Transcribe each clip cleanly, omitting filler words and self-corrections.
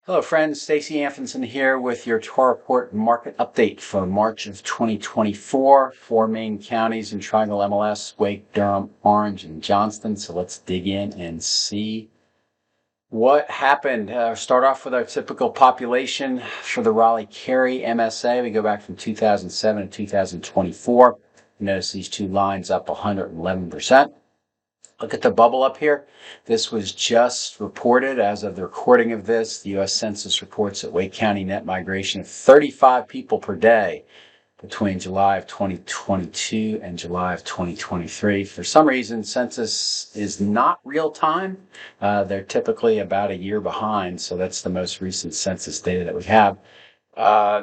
Hello friends, Stacy Anfinson here with your tour report market update for March of 2024. Four main counties in Triangle MLS, Wake, Durham, Orange, and Johnston. So let's dig in and see what happened. Start off with our typical population for the Raleigh-Cary MSA. We go back from 2007 to 2024. Notice these two lines up 111%. Look at the bubble up here. This was just reported as of the recording of this. The U.S. Census reports that Wake County net migration of 35 people per day between July of 2022 and July of 2023. For some reason, census is not real time. They're typically about a year behind, so that's the most recent census data that we have.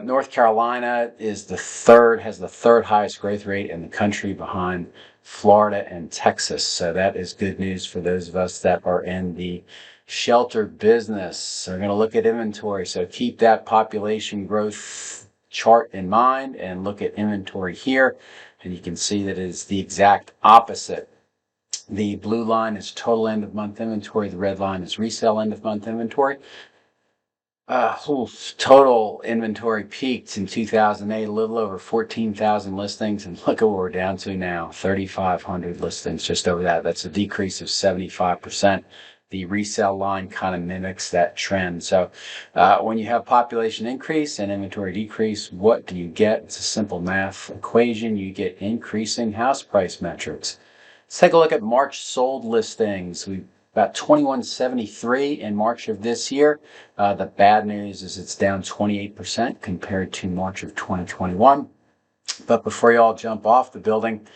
North Carolina has the third highest growth rate in the country behind Florida and Texas. So that is good news for those of us that are in the shelter business. So we're going to look at inventory. So keep that population growth chart in mind and look at inventory here. And you can see that it is the exact opposite. The blue line is total end of month inventory. The red line is resale end of month inventory. Total inventory peaked in 2008, a little over 14,000 listings, and look at what we're down to now, 3,500 listings, just over that. That's a decrease of 75%. The resale line kind of mimics that trend. So when you have population increase and inventory decrease, what do you get? It's a simple math equation. You get increasing house price metrics. Let's take a look at March sold listings. We about 2173 in March of this year. The bad news is it's down 28% compared to March of 2021. But before you all jump off the building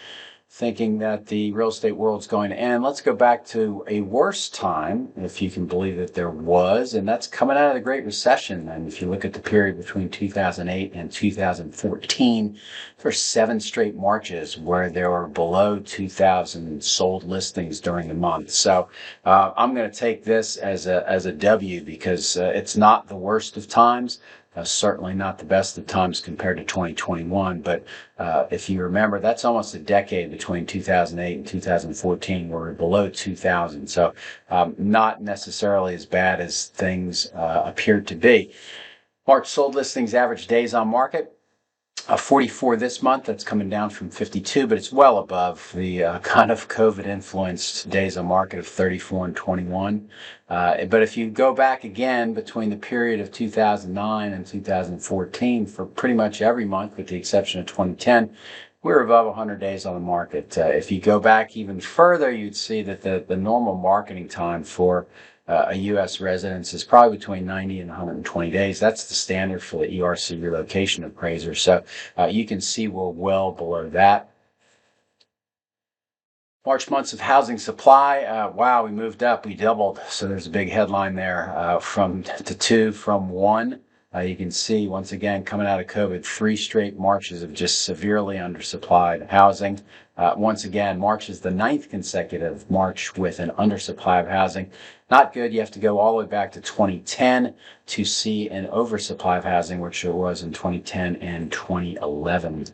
thinking that the real estate world's going to end, let's go back to a worse time, if you can believe that there was, and that's coming out of the Great Recession. And if you look at the period between 2008 and 2014, for 7 straight Marches where there were below 2,000 sold listings during the month. So I'm going to take this as a W because it's not the worst of times. Certainly not the best of times compared to 2021, but if you remember, that's almost a decade between 2008 and 2014 where we're below 2,000. So not necessarily as bad as things appeared to be. March sold listings average days on market. 44 this month. That's coming down from 52, but it's well above the kind of COVID-influenced days on market of 34 and 21. But if you go back again between the period of 2009 and 2014 for pretty much every month, with the exception of 2010, we're above 100 days on the market. If you go back even further, you'd see that the normal marketing time for a U.S. residence is probably between 90 and 120 days. That's the standard for the ERC relocation appraiser. So you can see we're well below that. March months of housing supply. Wow, we moved up. We doubled. So there's a big headline there from 2 from 1. You can see, once again, coming out of COVID, 3 straight Marches of just severely undersupplied housing. Once again, March is the 9th consecutive March with an undersupply of housing. Not good. You have to go all the way back to 2010 to see an oversupply of housing, which it was in 2010 and 2011.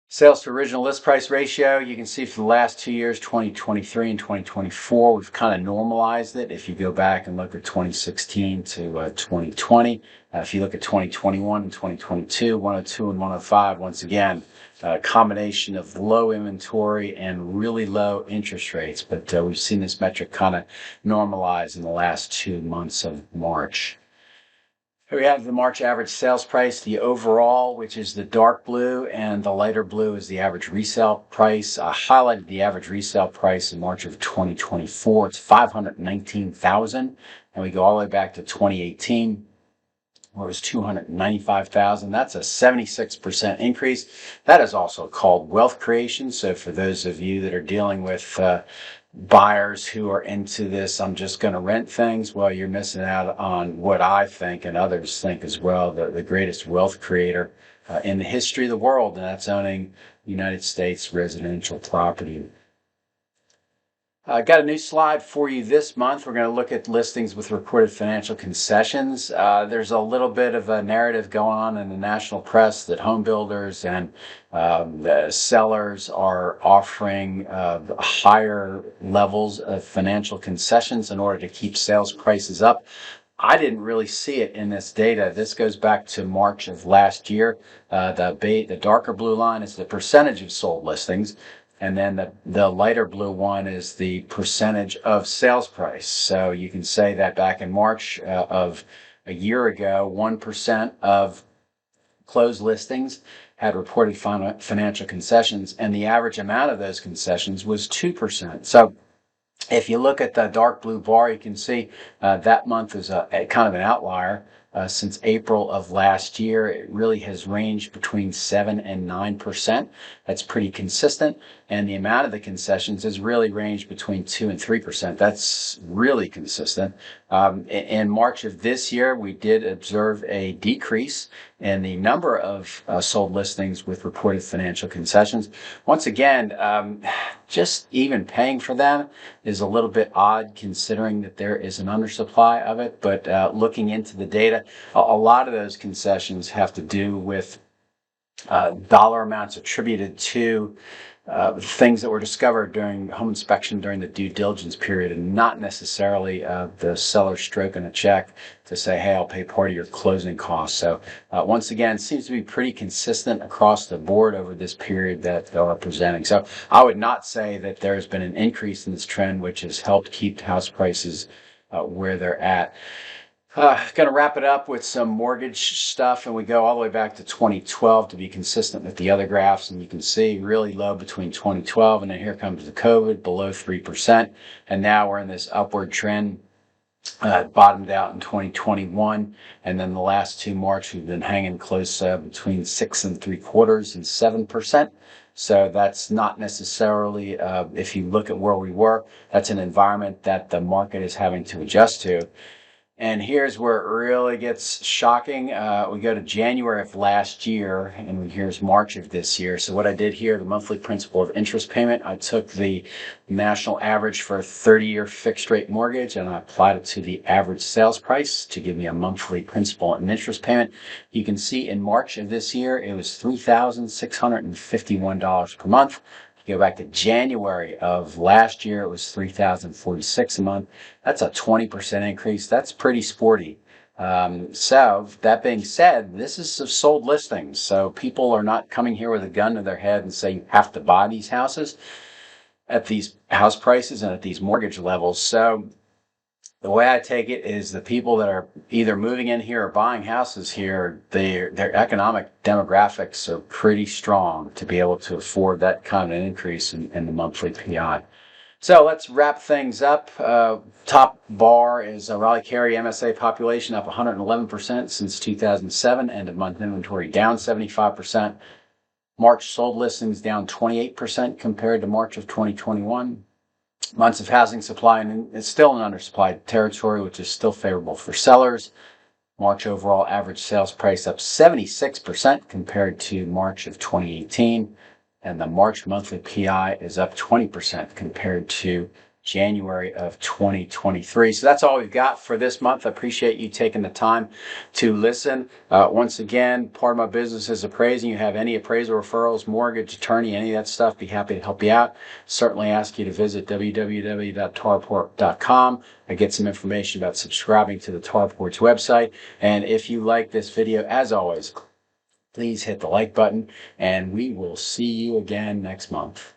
Sales to original list price ratio, you can see for the last 2 years, 2023 and 2024, we've kind of normalized it. If you go back and look at 2016 to 2020, if you look at 2021 and 2022, 102 and 105, once again, a combination of low inventory and really low interest rates. But we've seen this metric kind of normalize in the last 2 months of March. Here we have the March average sales price, the overall, which is the dark blue, and the lighter blue is the average resale price. I highlighted the average resale price in March of 2024. It's $519,000, and we go all the way back to 2018, where it was $295,000. That's a 76% increase. That is also called wealth creation. So for those of you that are dealing with buyers who are into this, I'm just going to rent things, well, you're missing out on what I think and others think as well, the greatest wealth creator in the history of the world, and that's owning United States residential property. Got a new slide for you this month. We're going to look at listings with reported financial concessions. There's a little bit of a narrative going on in the national press that home builders and the sellers are offering higher levels of financial concessions in order to keep sales prices up. I didn't really see it in this data. This goes back to March of last year. The darker blue line is the percentage of sold listings. And then the lighter blue one is the percentage of sales price. So you can say that back in March of a year ago, 1% of closed listings had reported financial concessions, and the average amount of those concessions was 2%. So if you look at the dark blue bar, you can see that month is a kind of an outlier. Since April of last year, it really has ranged between 7 and 9%. That's pretty consistent. And the amount of the concessions has really ranged between 2 and 3%. That's really consistent. In March of this year, we did observe a decrease in the number of sold listings with reported financial concessions. Once again, just even paying for them is a little bit odd considering that there is an undersupply of it. But looking into the data, a lot of those concessions have to do with dollar amounts attributed to things that were discovered during home inspection during the due diligence period, and not necessarily the seller stroking a check to say, hey, I'll pay part of your closing costs. So once again, it seems to be pretty consistent across the board over this period that they're presenting. So I would not say that there's been an increase in this trend, which has helped keep house prices where they're at. Going to wrap it up with some mortgage stuff, and we go all the way back to 2012 to be consistent with the other graphs. And you can see really low between 2012, and then here comes the COVID, below 3%. And now we're in this upward trend, bottomed out in 2021. And then the last 2 March, we've been hanging close between 6.75% and 7%. So that's not necessarily, if you look at where we were, that's an environment that the market is having to adjust to. And here's where it really gets shocking. We go to January of last year, and here's March of this year. So what I did here, the monthly principal of interest payment, I took the national average for a 30-year fixed rate mortgage, and I applied it to the average sales price to give me a monthly principal and interest payment. You can see in March of this year, it was $3,651 per month. You go back to January of last year, it was $3,046 a month. That's a 20% increase. That's pretty sporty. So that being said, this is sold listings. So people are not coming here with a gun to their head and say you have to buy these houses at these house prices and at these mortgage levels. So the way I take it is the people that are either moving in here or buying houses here, their economic demographics are pretty strong to be able to afford that kind of an increase in the monthly PI. So let's wrap things up. Top bar is Raleigh-Cary MSA population up 111% since 2007. End of month inventory down 75%. March sold listings down 28% compared to March of 2021. Months of housing supply, and it's still in undersupplied territory, which is still favorable for sellers. March overall average sales price up 76% compared to March of 2018. And the March monthly PI is up 20% compared to January of 2023. So that's all we've got for this month. I appreciate you taking the time to listen. Once again, part of my business is appraising. You have any appraisal referrals, mortgage, attorney, any of that stuff, be happy to help you out. Certainly ask you to visit www.tarreport.com and get some information about subscribing to the Tar Reports website. And if you like this video, as always, please hit the like button, and we will see you again next month.